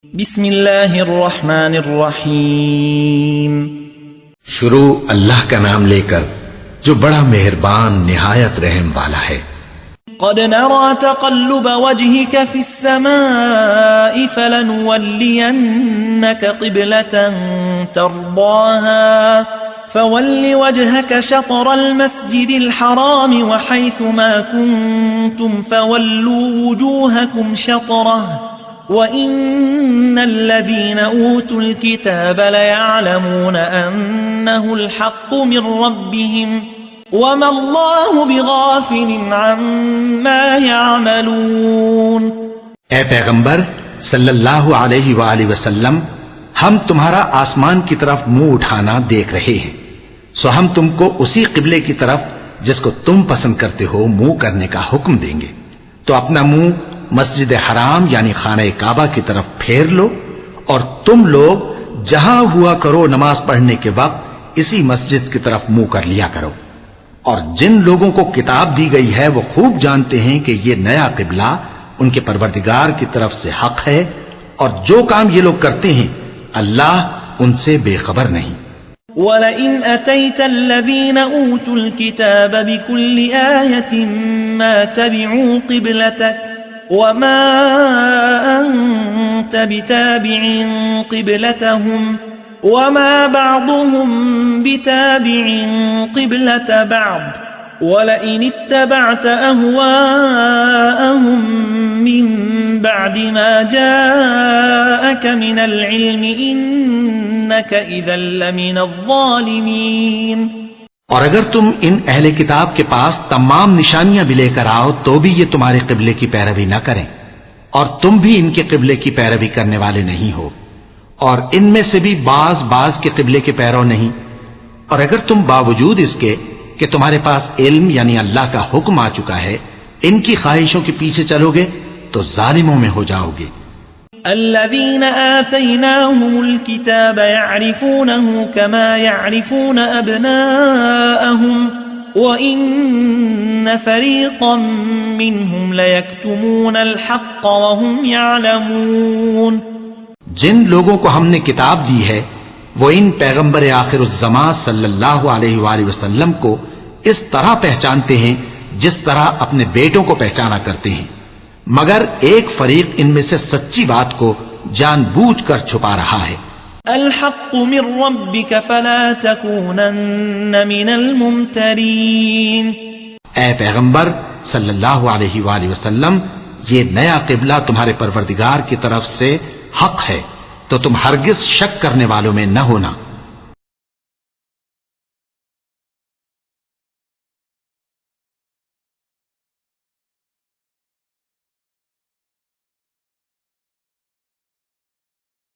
بسم اللہ الرحمن الرحیم۔ شروع اللہ کا نام لے کر جو بڑا مہربان نہایت رحم والا ہے۔ قد نرى تقلب وجهك في السماء فلنولينك قبلة ترضاها فول وجهك شطر المسجد الحرام وحيث ما كنتم فولوا وجوهكم شطره وَإِنَّ الَّذِينَ أُوتُوا الْكِتَابَ لَيَعْلَمُونَ أَنَّهُ الْحَقُّ مِنْ رَبِّهِمْ وَمَا اللَّهُ بِغَافِلٍ عَمَّا يَعْمَلُونَ۔ اے پیغمبر صلی اللہ علیہ وآلہ وسلم، ہم تمہارا آسمان کی طرف منہ اٹھانا دیکھ رہے ہیں، سو ہم تم کو اسی قبلے کی طرف جس کو تم پسند کرتے ہو منہ کرنے کا حکم دیں گے، تو اپنا منہ مسجد حرام یعنی خانہ کعبہ کی طرف پھیر لو، اور تم لوگ جہاں ہوا کرو نماز پڑھنے کے وقت اسی مسجد کی طرف منہ کر لیا کرو۔ اور جن لوگوں کو کتاب دی گئی ہے وہ خوب جانتے ہیں کہ یہ نیا قبلہ ان کے پروردگار کی طرف سے حق ہے، اور جو کام یہ لوگ کرتے ہیں اللہ ان سے بے خبر نہیں۔ وَلَئِنْ أَتَيْتَ الَّذِينَ أُوتُوا الْكِتَابَ بِكُلِّ آيَةٍ مَا تَبِعُوا قِبْلَتَكَ وَمَا أَنْتَ بِتَابِعٍ قِبْلَتَهُمْ وَمَا بَعْضُهُمْ بِتَابِعٍ قِبْلَةَ بَعْضٍ وَلَئِنِ اتَّبَعْتَ أَهْوَاءَهُمْ مِنْ بَعْدِ مَا جَاءَكَ مِنَ الْعِلْمِ إِنَّكَ إِذًا لَمِنَ الظَّالِمِينَ۔ اور اگر تم ان اہل کتاب کے پاس تمام نشانیاں بھی لے کر آؤ تو بھی یہ تمہارے قبلے کی پیروی نہ کریں، اور تم بھی ان کے قبلے کی پیروی کرنے والے نہیں ہو، اور ان میں سے بھی بعض کے قبلے کے پیرو نہیں۔ اور اگر تم باوجود اس کے کہ تمہارے پاس علم یعنی اللہ کا حکم آ چکا ہے ان کی خواہشوں کے پیچھے چلو گے تو ظالموں میں ہو جاؤ گے۔ الذين آتيناهم الكتاب يعرفونه كما يعرفون أبناءهم وإن فريقا منهم ليكتمون الحق وهم يعلمون۔ جن لوگوں کو ہم نے کتاب دی ہے وہ ان پیغمبر آخر الزمان صلی اللہ علیہ وآلہ وسلم کو اس طرح پہچانتے ہیں جس طرح اپنے بیٹوں کو پہچانا کرتے ہیں، مگر ایک فریق ان میں سے سچی بات کو جان بوجھ کر چھپا رہا ہے۔ الحق من ربك فلا تكونن من الممترین۔ اے پیغمبر صلی اللہ علیہ وآلہ وسلم، یہ نیا قبلہ تمہارے پروردگار کی طرف سے حق ہے، تو تم ہرگز شک کرنے والوں میں نہ ہونا۔